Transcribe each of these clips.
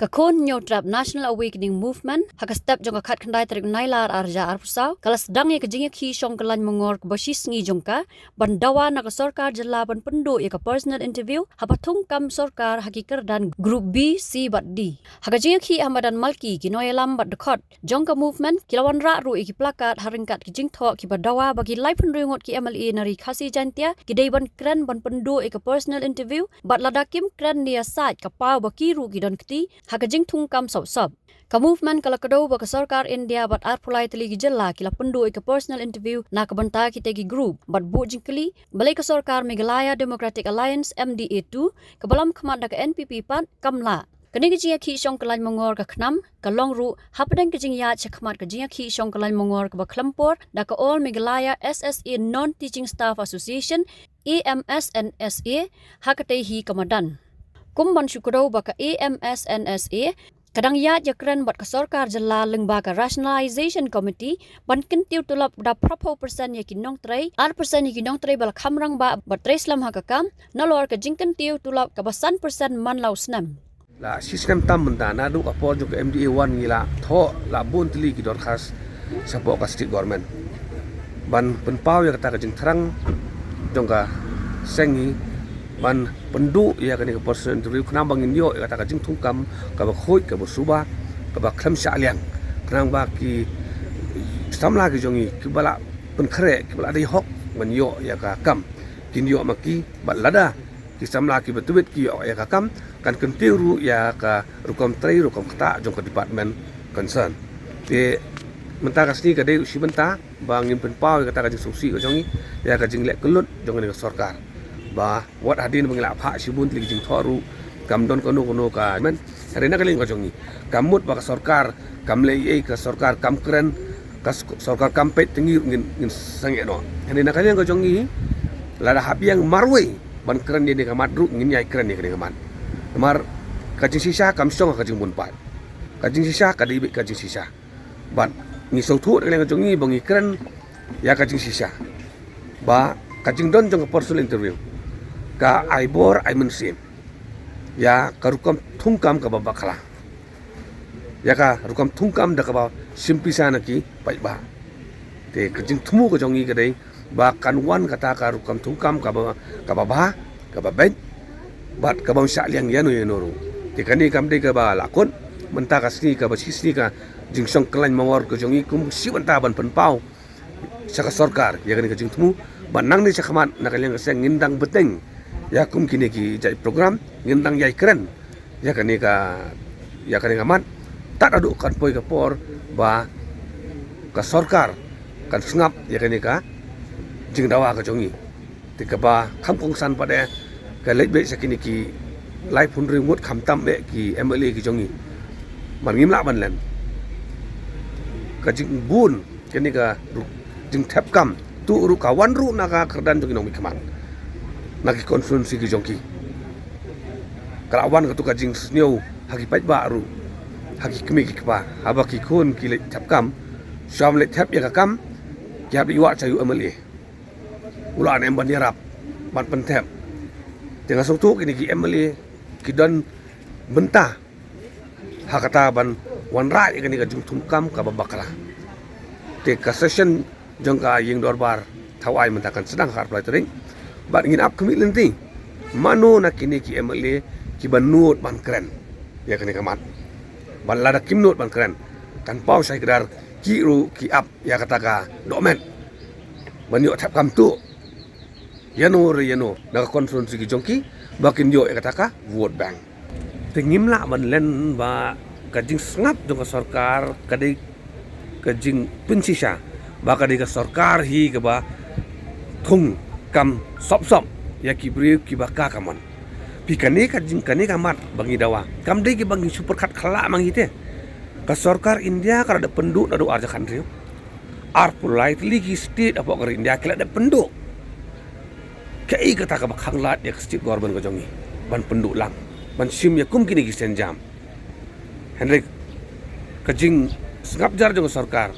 Kakon nyotrap National Awakening Movement haka step jong kat kandai tarik nailar arja arpusau kalas dangi kejingya ki shong kelan mengor basis ngi jongka bandawa na sorkar jelaban pendo ya ka personal interview hapatung kam sorkar hakikar dan group B C bat D haka jingya ki hamadan malki ki noyalam bat dekot jongka movement kilawan ra ru iki plakat haringkat ki jingtho ki badawa bagi lai penringot ki MLA nari khasi jantia ki deiban kren ban pendo ya ka personal interview bat ladakim kren nia site ka pau baki ru ki don kti haka jing tungkam sob-sob. Ka movement kala kadau ba ka sarkar India bat arpulai teli gijela kila pendu ka personal interview na ka banta ki tegi group bat bu jingkeli balai ka sarkar Meghalaya Democratic Alliance MDA2 ka balam khamat da ka NPP pat kamla. Kani ka jinga ki shong kalai mongor ka khnam ka longru hapadang ka jingya chakmat ka jinga ki shong kalai mongor ka baklampor da ka all Meghalaya SSA Non-Teaching Staff Association AMSNSA hakatei hi kamadan. Kumban syukurau baka AMSNSA kadang ya jakren bat ka sarkar jala lembaga rationalization committee ban kentiu tulap da propo persen ya kinong tray ar persen ya kinong tray bal khamrang ba bat treslam hakakam nalor ka jingken tiu tulap ka basan persen man lausnam la sistem tam mentana du apor jo MDA 1 ngila tho la bun tli ki dor khas sapo ka state government ban penpau ya kata ka jing tharang jongka sengi ban pendu ya kani ka person interview kena bangin yo kata ka jing tungkam ka ba khoi ka ba suba ka ba kham sha liang kena ba ki samla ki jongi ki bala pen khre ki bala dei hok ban yo ya ka kam kin yo maki ba lada ki samla ki betubet ki yo ya ka kam kan kentiru ya ka rukom trai rukom kata jong ka department concern te menta ka sini ka dei usi benta bangin pen pau kata ka jing susi ka jongi ya ka jing lek kelut jong ni ka sarkar ba wat hadin mengila phak sibun tli jing thoru kam don kono ka men rena kaling ka jongi kamut ba ka sarkar kam lei ka sarkar kam kren ka sarkar kampet tengir ngin sange no rena kaling ka jongi la da habiang marwe ban kren ni ka madru ngin yai kren ni ka man mar ka jing sisa kam song ka jing bun pat ka jing sisa ka dei ka jing sisa ban ni so thu kaling ka jongi bangi kren ya ka jing sisa ba ka jing don jong personal interview ka aibor ai mensim ya ka rukam thungkam ka babakala ya ka rukam thungkam da ka ba simpisana ki pai ba te kajing thumu ko jongi ka dei ba kanwan kata ka rukam thungkam ka ba ka ba ben bat ka ba sha liang yano ru te kani kam dei ka ba lakon menta ka sni ka ba sisni ka jing song klan mangor ko jongi kum si banta ban penpau sa ka sarkar ya kani kajing thumu ban nang ni sa khamat na kalyang seng ngindang beteng ya kum kini ki jai program ngindang yai keren ya kani kamat tak aduk kan poi kapor ba ka sarkar kan sngap ya kani ka jing dawa ka jongi tika ba kampung san pada ka leit be sakini ki lai phun ringut kham tam be ki MLA ki jongi man ngim la ban len ka jing bun kani ka jing thep kam tu ru ka wan ru na ka kerdan jongi nong mi khaman nagi konferensi ki jongki kalawan katu kajing sniau haki pait baru haki kemi ki kpa haba ki kun ki le tapkam syam le tap ya kakam ki hab iwa chayu MLA ulan em ban yarap ban pentep tengah sotu kini ki MLA ki don benta hakata ban wan rai kini ka jung thumkam ka babakala te ka session jongka ying dorbar thawai mentakan sedang har pelaturing bat ngin ap kemi lenti mano na kini ki MLA ki banut ban keren ya kini kamat ban lada kimnut ban keren kan pau sai kedar ki ru ki ap ya kata ka domen ban yo tap kam tu yano na konferensi ki jongki bakin yo ya kata ka vote bank tengim la ban len ba kajing sngap jong ka sarkar kadai kajing pinsisa ba kadai ka sarkar hi ka ba thung kam sop ya kibri kibaka kaman pikane ka jing kane kamat bangi dawa kam dei ki bangi super khat khala mangi te ka sarkar India kar ada penduk na do arja country ar pulai ligi state apa kar India kala ada penduk kai kata ka bakhang lat ya state government ka jongi ban penduk lang ban sim ya kum kini ki senjam Henrik ka jing sngap jar jong sarkar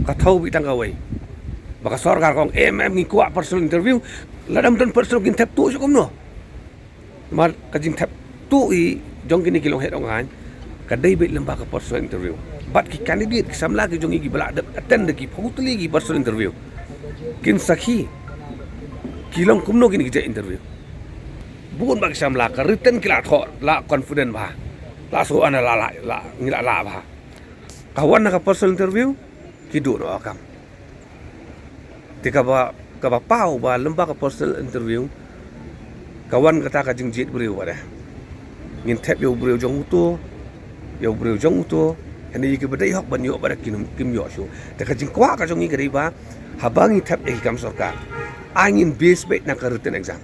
ka thau bi tang awai baka sarkar kong ngi kuat personal interview ladam dan personal kin tap tu sukum no mar kajing tap tu i jong kini kilong het ong han kadai bet lembaga personal interview bat ki candidate ki samla ki jongi ki bala attend ki phutli ki personal interview kin sakhi kilong kumno ki je interview bukan bagi samla ka written ki la tho la confident ba la so ana la ngila la ba kawan ka personal interview ki do no akam tika ba ka ba pau ba lembaga personal interview kawan kata ka jingjit beriu ba ngin tep yo beriu jong uto yo beriu jong uto ini ke bedai hok ban yo pada kim yo shu ta ka jing kwa ka jong i gari ba habangi tep e kam sarkar angin base bet na ka written exam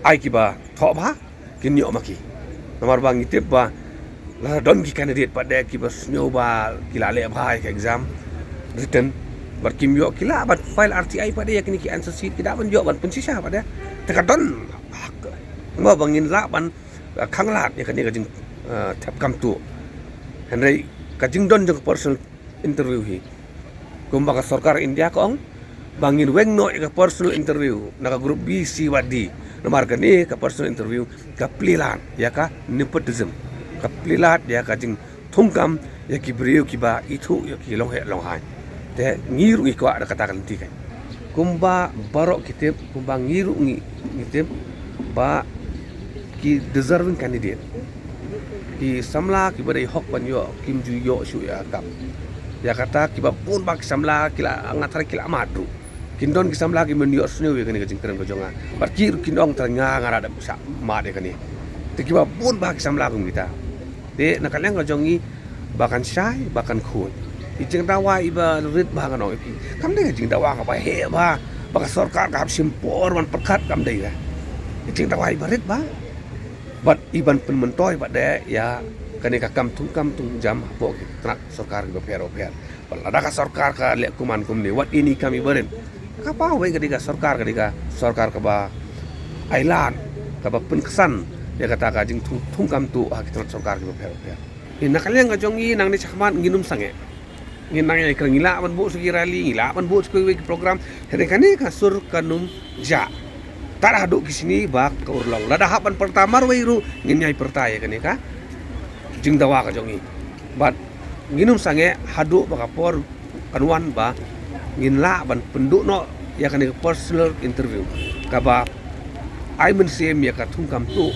ai ki ba tho ba kin yo maki nomor bang tip ba la don ki candidate pada ki ba snyo ba kila le ba ke exam written bar kim yo kila bat file RTI pada yakni ki answer sheet kita ban yo ban pensisa pada ta ka don ngo bangin la ban khang lat ya kan ka jing tap kam tu henry kajing don jong personal interview hi kumba ka sarkar India kong bangin weng no ka personal interview naka grup B C wadi nomor kani ka personal interview ka plilan ya ka nepotism ka plilat ya ka jing thumkam ya ki brio ki ba ithu ya ki long hai te ngiru ngi ko ada kata kan ti kai kumba barok kitip kumba ngiru ngi kitip ba ki deserving candidate ki samla ki badai hok ban yo kim ju yo shu ya kam ya kata ki ba pun bak samla kila ngatar kila madu kindon ki samla ki men yo snu ye kani ka jingkran ko jonga par ki kindong tar nga ngara da sa ma de kani te ki ba pun bak samla ko kita de nakaleng ko jongi bakan sai bakan khoi ijing dawa iba rit ba kan oi kam de jing dawa ka ba he ba baka sarkar ka simpor man perkat kam de ga ijing dawa iba rit ba bat iban penmentoi pada ya kani ka kam tung jam bo trak sarkar go pero ada ka sarkar ka le kuman kum ni wat ini kami beren ka pa we ka sarkar ka ba ailan ka ba penkesan ya kata ka jing tung kam tu ha kitrat sarkar go pero ina kaleng ka jongi nang ni chakman nginum sange nginang ai krangila ban bo segi rally ngila ban bo segi program hede kani ka sur kanum ja tak ada di sini bak ke urlang. Lada hapan pertama wiru nginyai pertaya kan ka jing dawa ka jongi. Bat nginum sange hadu bakapor kanuan ba nginla ban penduk no ya kan personal interview. Kaba ai men sem ya ka thungkam tu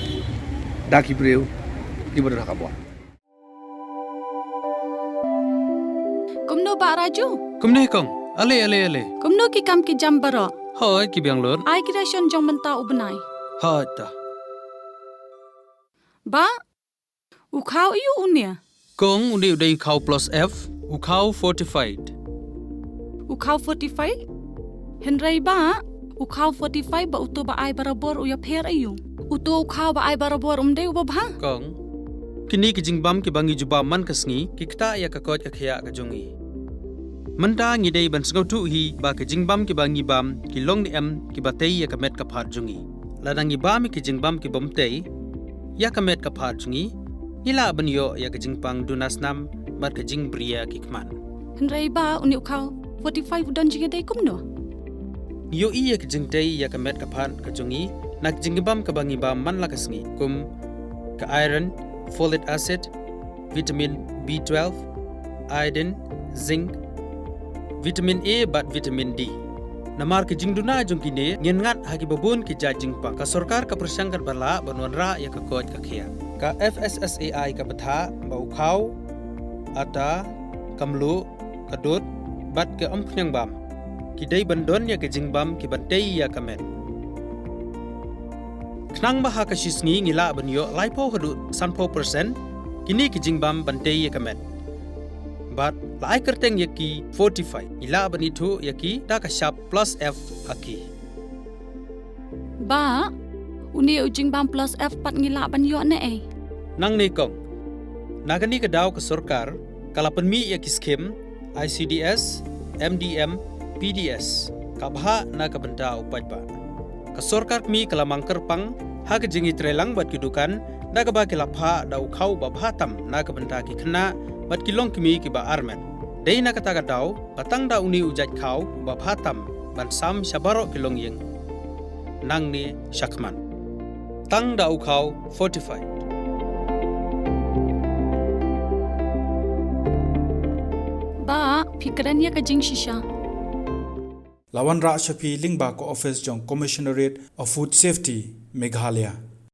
daki breu ki bodna ka bo. Kumno ba raju? Kumne kong ale Kumno ki kam ki jam baro. hoi ki biang lor Ai kirasyon jong menta ubnai. hoi ta Ba ukhaw iu unia. kong undi udai khau plus F ukhau fortified Ukhaw 45? Henry ba ukhaw 45 ba uto ba ai barabor uya pher ayu. Uto ukhaw ba ai barabor umde ubabha. kong kini ki jingbam ki bangi juba man kasngi ki kta ya ka kot akhya ka jongi manda ngi dei ban sngau tu hi ba ki jingbam ki bangi bam ki long ni em ki batei ya ka met ka phat jongi ladangi bam ki jingbam ki bomtei ya ka met ka phat jongi ila ban yo ya ka jingpang dunas nam mat ka jingbria ki kman Henry ba uni ukhaw 45 udan jinga dai kumno. yo iya ka jingtei ya ka met ka phat ka jongi nak jingbam ka bangi bam man la kasngi kum ka iron folic acid vitamin B12 iodine zinc vitamin A bat vitamin D namar ke jingduna jongkine ngin ngat hagi babun ke jajingpa ka sarkar ka persangkat bala banwanra ya ka koj ka khia ka FSSAI ka batha bau khau ata kamlu kadut bat ke ampnyang bam ki dei bandon ya ke jingbam ki bantei ya kamet knang baha ka shisngi ngila banyo laipo hadu sanpo percent kini ki jingbam bantei ya kamet but lai kerteng yaki 45 ila banitu yaki ta ka sharp plus F haki Ba uni ujing bam plus F pat ngila ban yo ne ai. nang ne kong nagani ka daw ka sarkar kala panmi yaki skim ICDS MDM PDS kabha na ka banta upajba ka sarkar mi kala mangker pang ha ka jingi trelang bat kidukan na ka ba kilapha daw khau ba bhatam na ka banta ki khna bat kilong kimi ki ba armen dei na kata daw patang da uni ujat khau ba bhatam ban sam shabaro kilong yeng nang ni shakman tang da khau 45 fikran ya ka jing shisha. Lawan Ra Shafi Lingba ko office jong Commissionerate of Food Safety Meghalaya.